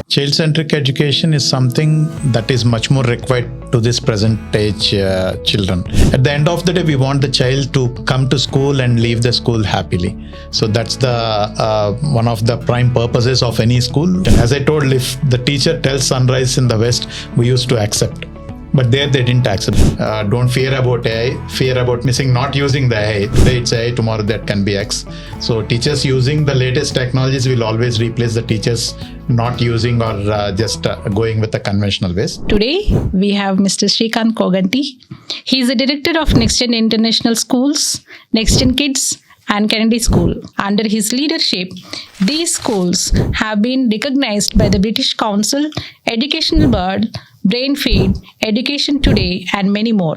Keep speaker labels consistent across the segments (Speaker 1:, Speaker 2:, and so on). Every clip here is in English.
Speaker 1: Child-centric education is something that is much more required to this present age children. At the end of the day, we want the child to come to school and leave the school happily. So that's the one of the prime purposes of any school. And as I told, if the teacher tells sunrise in the west, we used to accept. But there they didn't accept. Don't fear about AI, fear about not using the AI. Today it's AI, tomorrow that can be X. So teachers using the latest technologies will always replace the teachers not using or just going with the conventional ways.
Speaker 2: Today we have Mr. Sreekanth Koganti. He is the director of Next Gen International Schools, Next Gen Kids and Kennedy School. Under his leadership, these schools have been recognized by the British Council, Educational Board, Brainfeed, Education Today, and many more.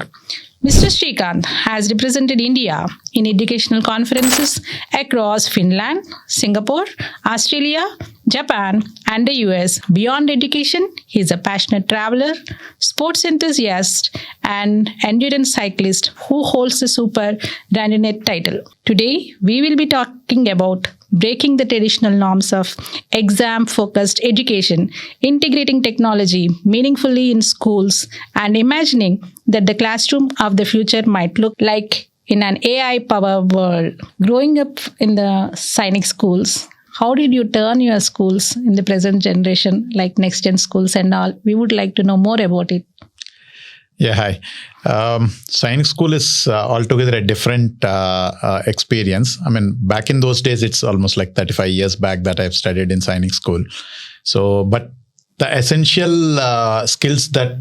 Speaker 2: Mr. Sreekanth has represented India in educational conferences across Finland, Singapore, Australia, Japan, and the US. Beyond education, he is a passionate traveler, sports enthusiast, and endurance cyclist who holds the Super Randonet title. Today, we will be talking about breaking the traditional norms of exam-focused education, integrating technology meaningfully in schools, and imagining that the classroom of the future might look like in an AI-powered world. Growing up in the Sainik schools, how did you turn your schools in the present generation, like next-gen schools and all? We would like to know more about it.
Speaker 1: Yeah, hi. Sainik School is altogether a different experience. I mean, back in those days, it's almost like 35 years back that I've studied in Sainik School. So, but the essential skills that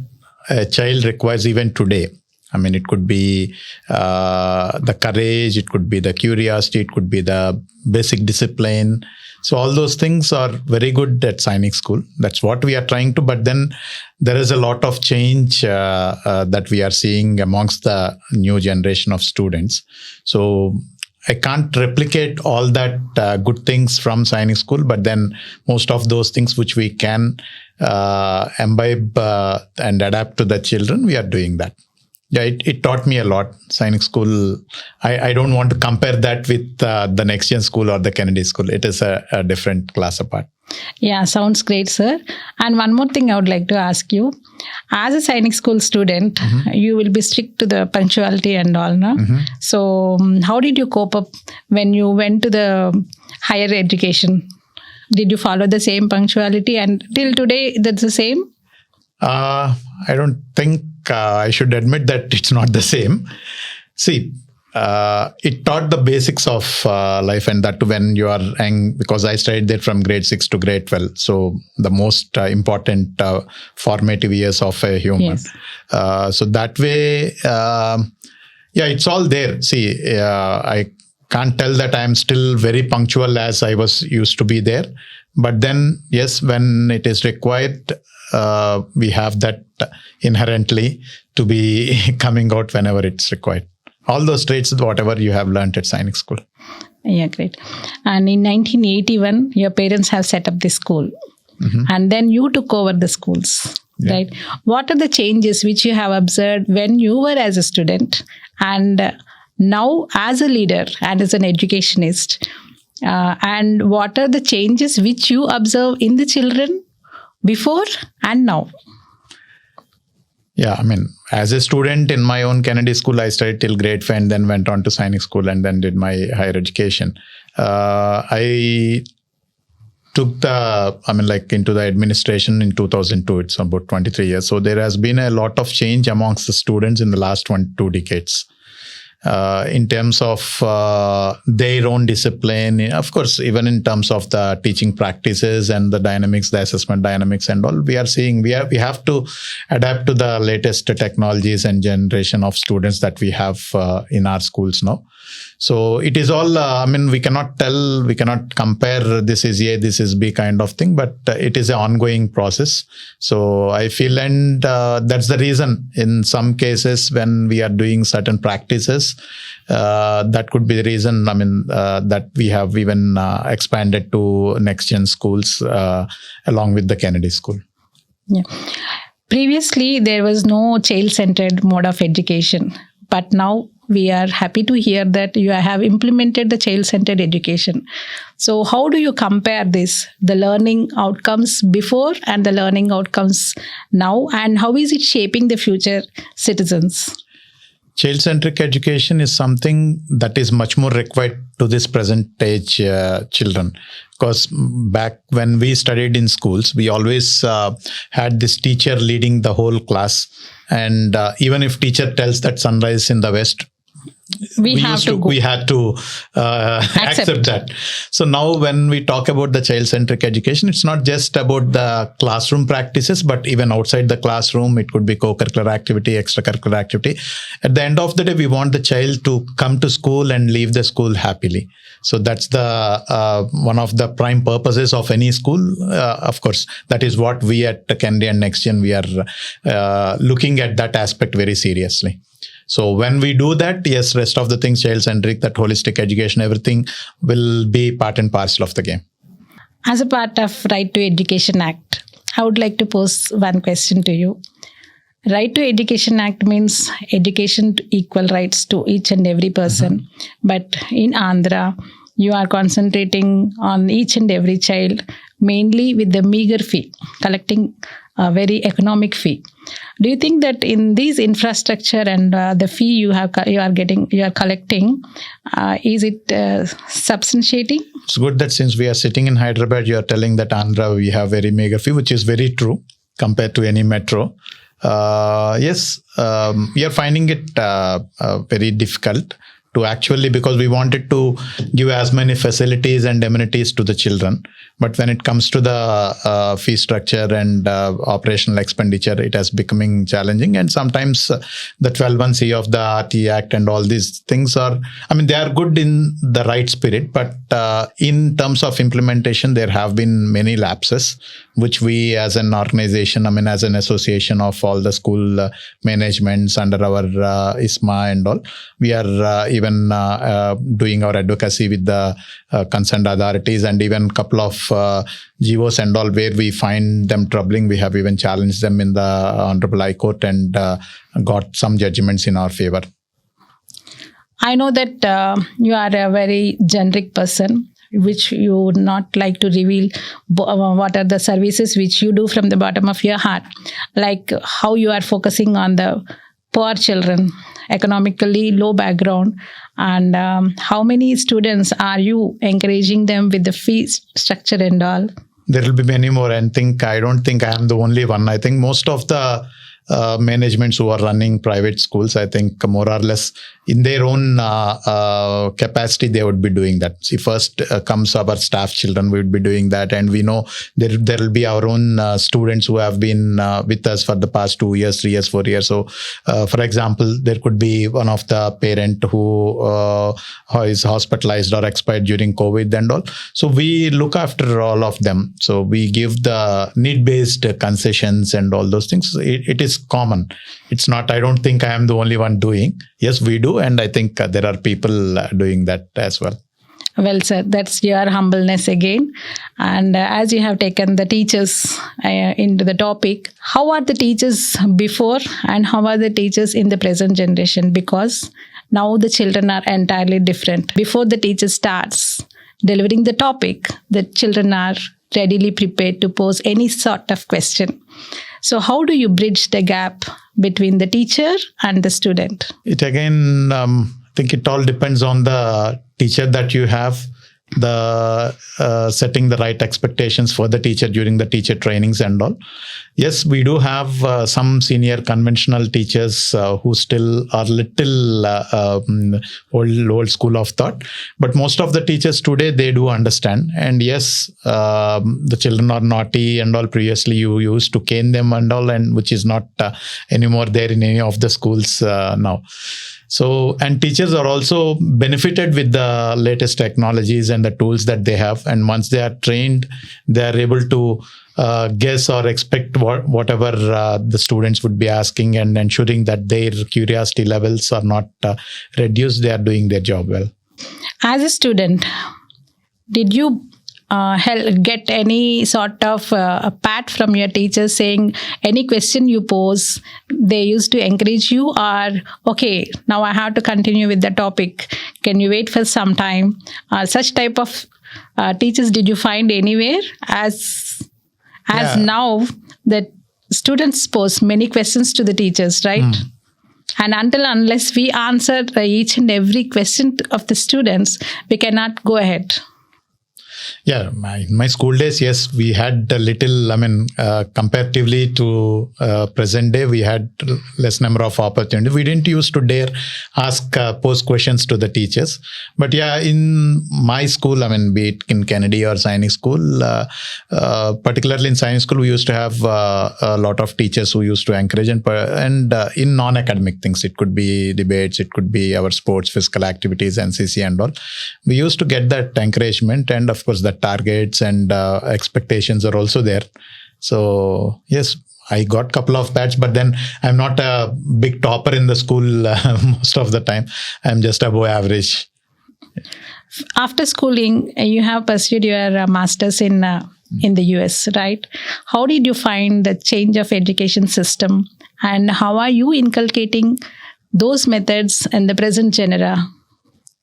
Speaker 1: a child requires even today, I mean, it could be the courage, it could be the curiosity, it could be the basic discipline. So all those things are very good at Sainik School. That's what we are trying to. But then there is a lot of change that we are seeing amongst the new generation of students. So I can't replicate all that good things from Sainik School, but then most of those things which we can imbibe and adapt to the children, we are doing that. Yeah, it taught me a lot. Sainik School, I don't want to compare that with the Next Gen School or the Kennedy School. It is a different class apart.
Speaker 2: Yeah, sounds great, sir. And one more thing I would like to ask you. As a Sainik School student, you will be strict to the punctuality and all, no? So how did you cope up when you went to the higher education? Did you follow the same punctuality and till today that's the same?
Speaker 1: I don't think I should admit that it's not the same. See, it taught the basics of life, and that when you are young, because I studied there from grade 6 to grade 12. So the most important formative years of a human. Yes. So that way, yeah, it's all there. See, I can't tell that I'm still very punctual as I was used to be there. But then, yes, when it is required, we have that inherently to be coming out whenever it's required. All those traits, whatever you have learned at Sainik School.
Speaker 2: Yeah, great. And in 1981, your parents have set up this school. And then you took over the schools, right? What are the changes which you have observed when you were as a student and now as a leader and as an educationist? And what are the changes which you observe in the children before and now?
Speaker 1: Yeah, I mean, as a student in my own Kennedy School, I studied till grade 5 and then went on to Sainik School and then did my higher education. I took into the administration in 2002. It's about 23 years. So there has been a lot of change amongst the students in the last 2 decades. In terms of their own discipline, of course, even in terms of the teaching practices and the dynamics, the assessment dynamics and all, we are seeing we have to adapt to the latest technologies and generation of students that we have in our schools now. So it is all, we cannot compare this is A, this is B kind of thing, but it is an ongoing process. So I feel, and that's the reason in some cases when we are doing certain practices, that could be the reason, that we have even expanded to Next Gen schools along with the Kennedy School.
Speaker 2: Yeah. Previously, there was no child-centered mode of education, but now we are happy to hear that you have implemented the child-centered education. So how do you compare this, the learning outcomes before and the learning outcomes now, and how is it shaping the future citizens?
Speaker 1: Child-centric education is something that is much more required to this present age children. Because back when we studied in schools, we always had this teacher leading the whole class. And even if teacher tells that sunrise in the west, we had to accept that. So now when we talk about the child-centric education, it's not just about the classroom practices, but even outside the classroom, it could be co-curricular activity, extracurricular activity. At the end of the day, we want the child to come to school and leave the school happily. So that's the one of the prime purposes of any school. Of course, that is what we at Kennedy and NextGen, we are looking at that aspect very seriously. So when we do that, yes, rest of the things, child-centric, that holistic education, everything will be part and parcel of the game.
Speaker 2: As a part of Right to Education Act, I would like to pose one question to you. Right to Education Act means education to equal rights to each and every person. Mm-hmm. But in Andhra, you are concentrating on each and every child, mainly with the meager fee, collecting a very economic fee. Do you think that in these infrastructure and the fee you are collecting, is it substantiating?
Speaker 1: It's good that since we are sitting in Hyderabad, you are telling that Andhra we have very meager fee, which is very true compared to any metro. Yes, we are finding it very difficult to actually, because we wanted to give as many facilities and amenities to the children. But when it comes to the fee structure and operational expenditure, it has becoming challenging. And sometimes the 12(1)(c) of the RT Act and all these things are, they are good in the right spirit, but in terms of implementation, there have been many lapses, which we as an organization, as an association of all the school managements under our ISMA and all, we are even doing our advocacy with the concerned authorities, and even a couple of GOs and all where we find them troubling. We have even challenged them in the Honorable High Court and got some judgments in our favor.
Speaker 2: I know that you are a very generic person, which you would not like to reveal what are the services which you do from the bottom of your heart, like how you are focusing on the poor children, economically low background, and how many students are you encouraging them with the fee structure and all?
Speaker 1: There will be many more, and I don't think I am the only one. I think most of the managements who are running private schools, I think more or less in their own capacity, they would be doing that. See, first comes our staff children, we would be doing that. And we know there will be our own students who have been with us for the past 2 years, 3 years, 4 years. So, for example, there could be one of the parent who is hospitalized or expired during COVID and all. So we look after all of them. So we give the need-based concessions and all those things. It is common. It's not, I don't think I am the only one doing. Yes, we do. And I think there are people doing that as well.
Speaker 2: Well, sir, that's your humbleness again. And as you have taken the teachers into the topic, how are the teachers before and how are the teachers in the present generation? Because now the children are entirely different. Before the teacher starts delivering the topic, the children are readily prepared to pose any sort of question. So how do you bridge the gap between the teacher and the student?
Speaker 1: It again, I think it all depends on the teacher that you have, the setting the right expectations for the teacher during the teacher trainings and all. Yes, we do have some senior conventional teachers who still are little old school of thought. But most of the teachers today, they do understand. And yes, the children are naughty and all. Previously, you used to cane them and all, and which is not anymore there in any of the schools now. So, and teachers are also benefited with the latest technologies and the tools that they have. And once they are trained, they are able to guess or expect whatever the students would be asking, and ensuring that their curiosity levels are not reduced. They are doing their job well.
Speaker 2: As a student, did you get any sort of a pat from your teachers saying any question you pose, they used to encourage you, or okay, now I have to continue with the topic, can you wait for some time? Such type of teachers did you find anywhere? As now that students pose many questions to the teachers, right? And unless we answer each and every question of the students, we cannot go ahead.
Speaker 1: Yeah, my school days, yes, we had a little, comparatively to present day, we had less number of opportunities. We didn't used to dare pose questions to the teachers. But yeah, in my school, be it in Kennedy or Sainik School, particularly in Sainik School, we used to have a lot of teachers who used to encourage and in non-academic things. It could be debates, it could be our sports, physical activities, NCC and all. We used to get that encouragement, and of course the targets and expectations are also there. So yes, I got a couple of bats, but then I'm not a big topper in the school most of the time. I'm just above average.
Speaker 2: After schooling, you have pursued your master's in the US, right? How did you find the change of education system, and how are you inculcating those methods in the present genre?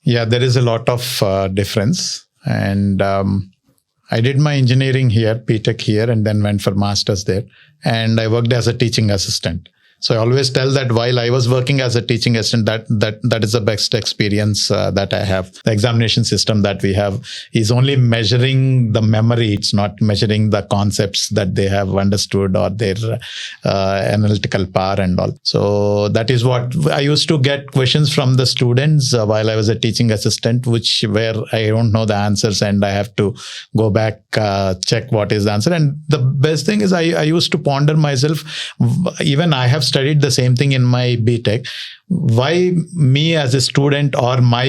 Speaker 1: Yeah, there is a lot of difference. And I did my engineering here, BTech here, and then went for master's there. And I worked as a teaching assistant. So I always tell that while I was working as a teaching assistant, that is the best experience that I have. The examination system that we have is only measuring the memory. It's not measuring the concepts that they have understood or their analytical power and all. So that is what I used to get questions from the students while I was a teaching assistant, where I don't know the answers and I have to go back, check what is the answer. And the best thing is I used to ponder myself. Even I have studied the same thing in my BTech. Why me as a student or my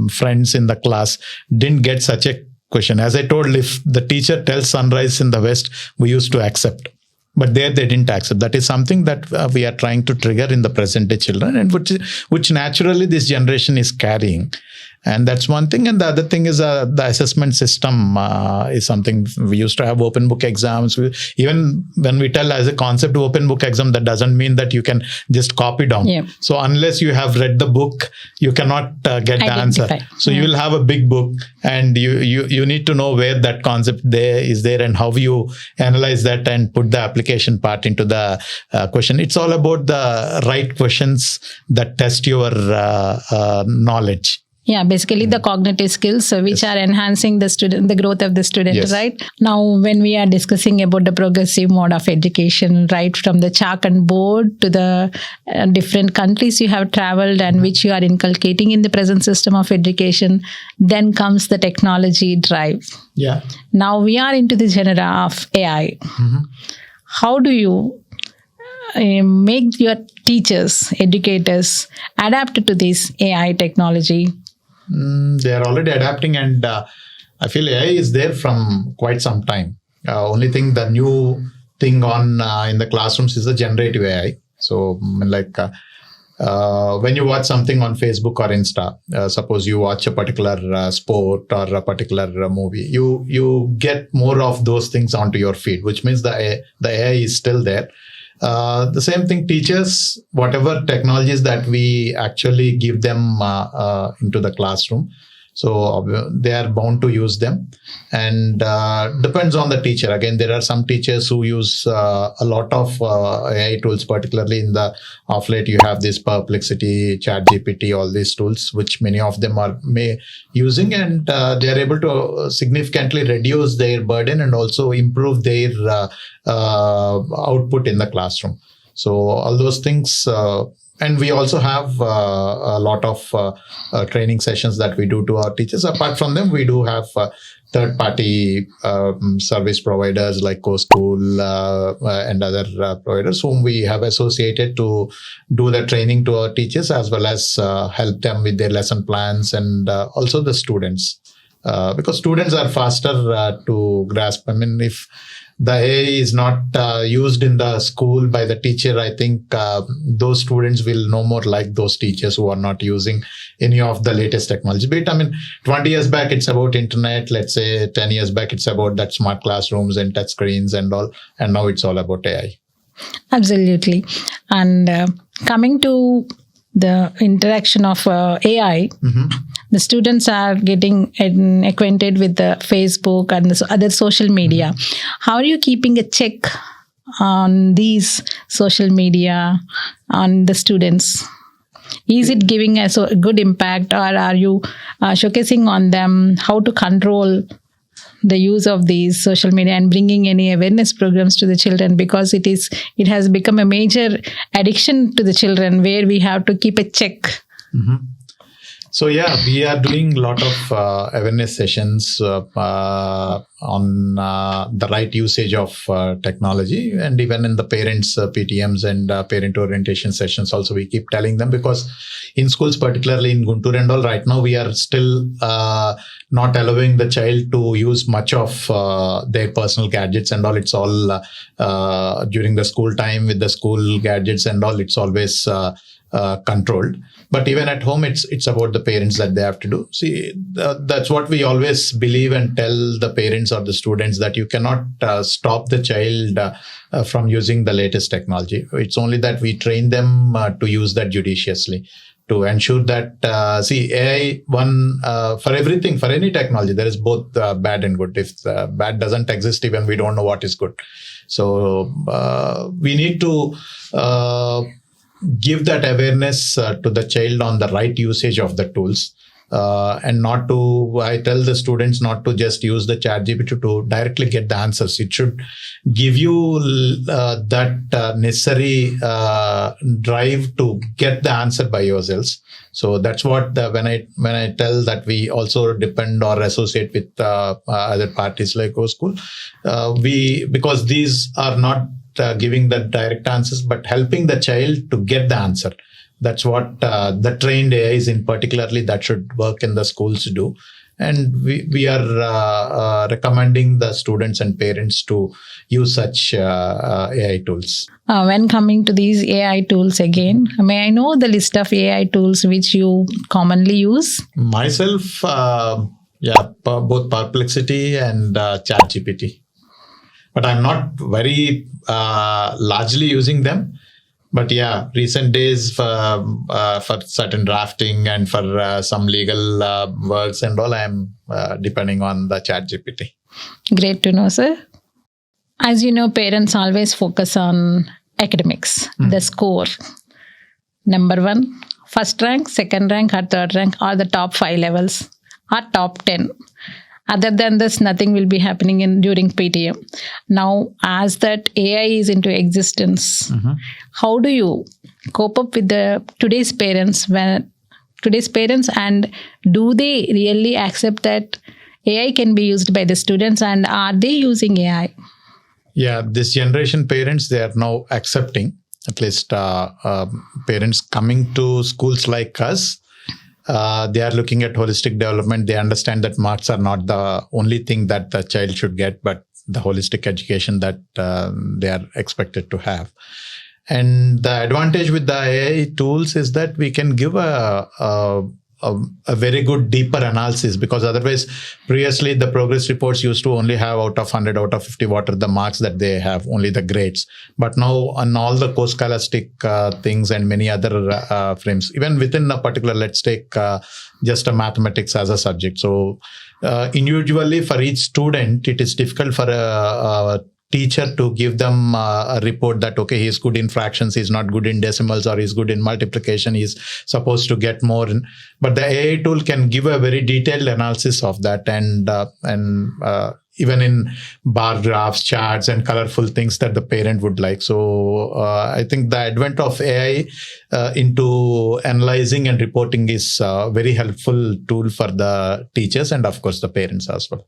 Speaker 1: friends in the class didn't get such a question? As I told, if the teacher tells sunrise in the west, we used to accept. But there they didn't accept. That is something that we are trying to trigger in the present day children, and which naturally this generation is carrying. And that's one thing. And the other thing is the assessment system is something. We used to have open book exams. Even when we tell as a concept open book exam, that doesn't mean that you can just copy down.
Speaker 2: Yeah.
Speaker 1: So unless you have read the book, you cannot get the answer. So you will have a big book, and you need to know where that concept is there and how you analyze that and put the application part into the question. It's all about the right questions that test your knowledge.
Speaker 2: Yeah, basically the cognitive skills which are enhancing the growth of the student, right? Now, when we are discussing about the progressive mode of education, right, from the chalk and board to the different countries you have traveled and which you are inculcating in the present system of education, then comes the technology drive.
Speaker 1: Yeah.
Speaker 2: Now we are into the genre of AI. How do you make your teachers, educators adapt to this AI technology?
Speaker 1: They are already adapting, and I feel AI is there from quite some time. Only thing, the new thing on in the classrooms is the generative AI. So when you watch something on Facebook or Insta, suppose you watch a particular sport or a particular movie, you get more of those things onto your feed, which means the AI is still there. The same thing, teachers, whatever technologies that we actually give them into the classroom, so they are bound to use them, and depends on the teacher. Again, there are some teachers who use a lot of AI tools, particularly in the of late. You have this Perplexity, ChatGPT, all these tools, which many of them are using, and they are able to significantly reduce their burden and also improve their output in the classroom. So all those things. And we also have a lot of training sessions that we do to our teachers. Apart from them, we do have third-party service providers like CoSchool and other providers whom we have associated to do the training to our teachers, as well as help them with their lesson plans and also the students. because students are faster to grasp. I mean, if the AI is not used in the school by the teacher, I think those students will no more like those teachers who are not using any of the latest technology. But I mean, 20 years back, it's about internet. Let's say 10 years back, it's about that smart classrooms and touch screens and all. And now it's all about AI.
Speaker 2: Absolutely. And coming to the interaction of AI, the students are getting acquainted with the Facebook and the other social media. How are you keeping a check on these social media on the students? Is it giving us a good impact, or are you showcasing on them how to control the use of these social media and bringing any awareness programs to the children, because it has become a major addiction to the children where we have to keep a check.
Speaker 1: So yeah, we are doing a lot of awareness sessions on the right usage of technology, and even in the parents PTMs and parent orientation sessions also we keep telling them, because in schools, particularly in Guntur and all, right now we are still not allowing the child to use much of their personal gadgets and all. It's all during the school time with the school gadgets and all. It's always controlled. But even at home, it's about the parents that they have to do. See, that's what we always believe and tell the parents or the students, that you cannot stop the child from using the latest technology. It's only that we train them to use that judiciously, to ensure that, AI, for everything, for any technology, there is both bad and good. If bad doesn't exist, even we don't know what is good. So we need to give that awareness to the child on the right usage of the tools, and I tell the students not to just use the ChatGPT to directly get the answers. It should give you that necessary drive to get the answer by yourselves. So that's what when I tell that we also depend or associate with other parties like OSchool, because these are not giving the direct answers, but helping the child to get the answer. That's what the trained AIs in particularly that should work in the schools do. And we are recommending the students and parents to use such AI tools.
Speaker 2: When coming to these AI tools again, may I know the list of AI tools which you commonly use?
Speaker 1: Myself, both Perplexity and ChatGPT. But I'm not very largely using them. But yeah, recent days for certain drafting and for some legal works and all, I'm depending on the ChatGPT.
Speaker 2: Great to know, sir. As you know, parents always focus on academics, the score. Number 1, first rank, second rank, or third rank, or the top 5 levels, or top 10. Other than this, nothing will be happening during PTM. Now, as that AI is into existence, how do you cope up with today's parents, and do they really accept that AI can be used by the students, and are they using AI?
Speaker 1: Yeah, this generation parents, they are now accepting, at least parents coming to schools like us. They are looking at holistic development. They understand that marks are not the only thing that the child should get, but the holistic education that they are expected to have. And the advantage with the AI tools is that we can give a very good deeper analysis, because otherwise previously the progress reports used to only have out of 100, out of 50, what are the marks that they have, only the grades. But now on all the co-scholastic things and many other frames, even within a particular, let's take just a mathematics as a subject. So individually for each student, it is difficult for a teacher to give them a report that, okay, he's good in fractions, he's not good in decimals, or he's good in multiplication, he's supposed to get more. But the AI tool can give a very detailed analysis of that, and even in bar graphs, charts, and colorful things that the parent would like. So I think the advent of AI into analyzing and reporting is a very helpful tool for the teachers and, of course, the parents as well.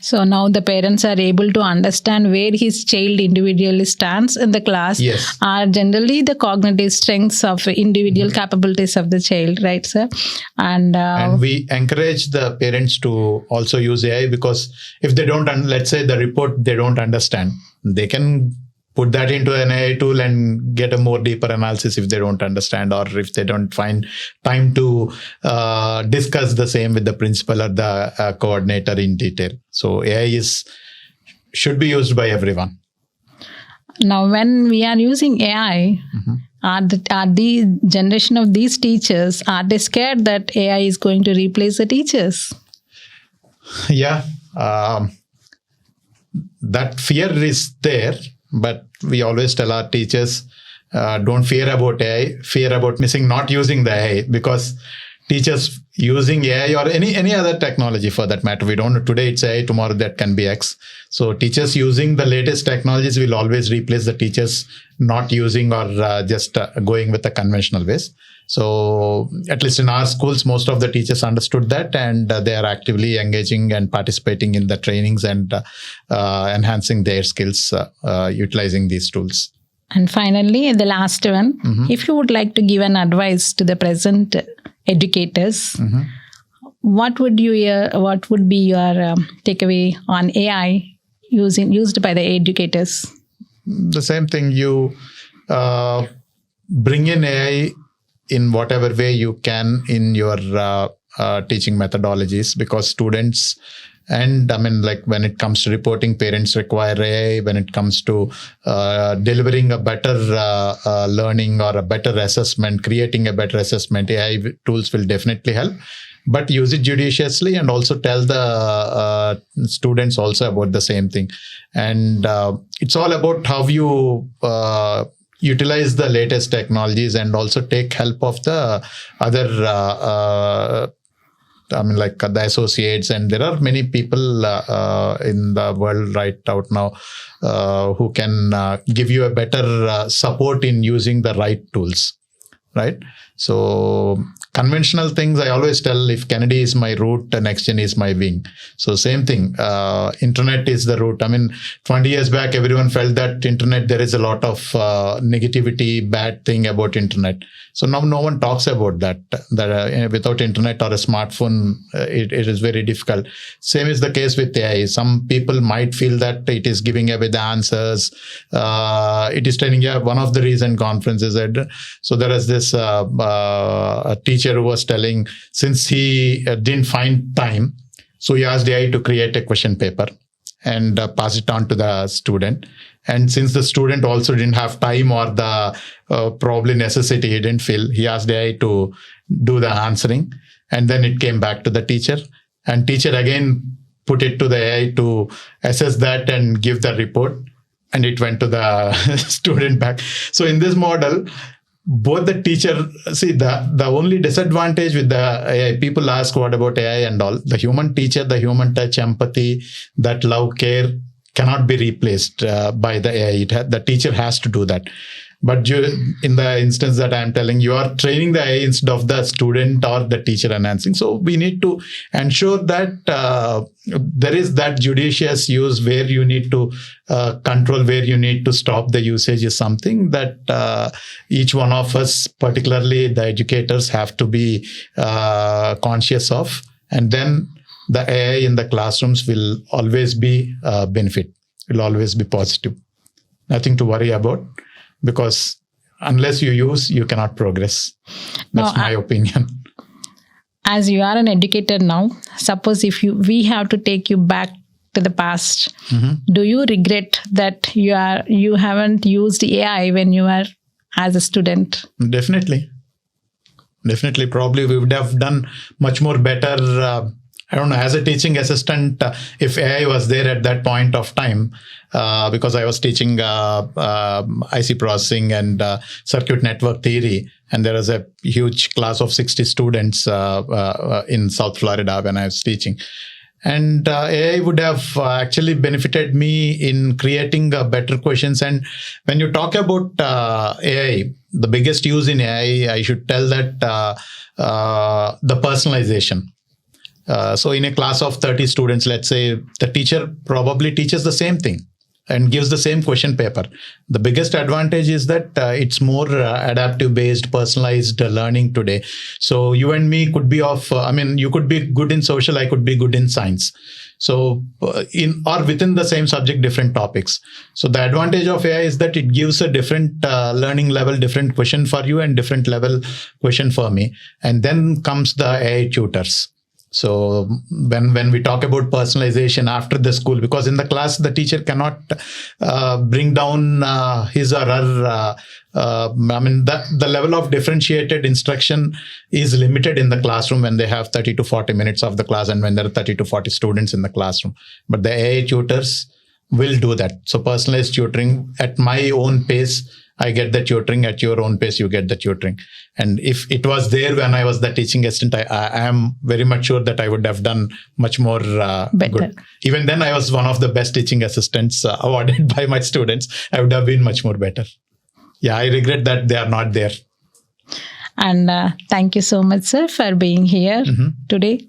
Speaker 2: So now the parents are able to understand where his child individually stands in the class.
Speaker 1: Yes.
Speaker 2: Are generally the cognitive strengths of individual capabilities of the child, right, sir? And
Speaker 1: we encourage the parents to also use AI, because if they don't, let's say the report they don't understand, they can put that into an AI tool and get a more deeper analysis if they don't understand, or if they don't find time to discuss the same with the principal or the coordinator in detail. So AI should be used by everyone.
Speaker 2: Now, when we are using AI, are the generation of these teachers, are they scared that AI is going to replace the teachers?
Speaker 1: Yeah, that fear is there. But we always tell our teachers, don't fear about AI, fear about not using the AI, because teachers using AI or any other technology for that matter, we don't know, today it's AI, tomorrow that can be X. So teachers using the latest technologies will always replace the teachers not using or just going with the conventional ways. So at least in our schools, most of the teachers understood that, and they are actively engaging and participating in the trainings and enhancing their skills utilizing these tools.
Speaker 2: And finally, the last one, if you would like to give an advice to the present educators, what would be your takeaway on AI used by the educators?
Speaker 1: The same thing, you bring in AI in whatever way you can in your teaching methodologies, because students, and when it comes to reporting, parents require AI. When it comes to delivering a better learning or a better assessment, creating a better assessment, AI tools will definitely help. But use it judiciously, and also tell the students also about the same thing. And it's all about how you utilize the latest technologies and also take help of the other the associates. And there are many people in the world right out now who can give you a better support in using the right tools, right? So conventional things, I always tell, if Kennedy is my root, the next gen is my wing. So same thing, internet is the root. 20 years back, everyone felt that internet, there is a lot of negativity, bad thing about internet. So now no one talks about that without internet or a smartphone, it is very difficult. Same is the case with AI. Some people might feel that it is giving away the answers. It is telling you one of the recent conferences. So there is this a teacher who was telling, since he didn't find time, so he asked AI to create a question paper and pass it on to the student. And since the student also didn't have time or the probably necessity he didn't feel, he asked AI to do the answering. And then it came back to the teacher. And teacher again put it to the AI to assess that and give the report. And it went to the student back. So in this model, both the teacher, see the only disadvantage with the AI, people ask what about AI and all, the human teacher, the human touch, empathy, that love, care cannot be replaced by the AI. The teacher has to do that. But in the instance that I'm telling, you are training the AI instead of the student or the teacher enhancing. So we need to ensure that there is that judicious use where you need to control, where you need to stop the usage is something that each one of us, particularly the educators, have to be conscious of. And then the AI in the classrooms will always be benefit, will always be positive. Nothing to worry about. Because unless you use, you cannot progress. That's my opinion.
Speaker 2: As you are an educator now, suppose if we have to take you back to the past, do you regret that you haven't used AI when you were as a student?
Speaker 1: Definitely. Probably we would have done much more better. I don't know, as a teaching assistant, if AI was there at that point of time, because I was teaching IC processing and circuit network theory, and there was a huge class of 60 students in South Florida when I was teaching. And AI would have actually benefited me in creating better questions. And when you talk about AI, the biggest use in AI, I should tell that the personalization. So in a class of 30 students, let's say the teacher probably teaches the same thing and gives the same question paper. The biggest advantage is that it's more adaptive based, personalized learning today. So you and me could be you could be good in social, I could be good in science. So in or within the same subject, different topics. So the advantage of AI is that it gives a different learning level, different question for you and different level question for me. And then comes the AI tutors. So when we talk about personalization after the school, because in the class the teacher cannot bring down his or her the level of differentiated instruction is limited in the classroom when they have 30 to 40 minutes of the class and when there are 30 to 40 students in the classroom. But the AI tutors will do that. So personalized tutoring at my own pace, I get the tutoring. At your own pace, you get the tutoring. And if it was there when I was the teaching assistant, I am very much sure that I would have done much more good. Even then, I was one of the best teaching assistants awarded by my students. I would have been much more better. Yeah, I regret that they are not there.
Speaker 2: And thank you so much, sir, for being here today.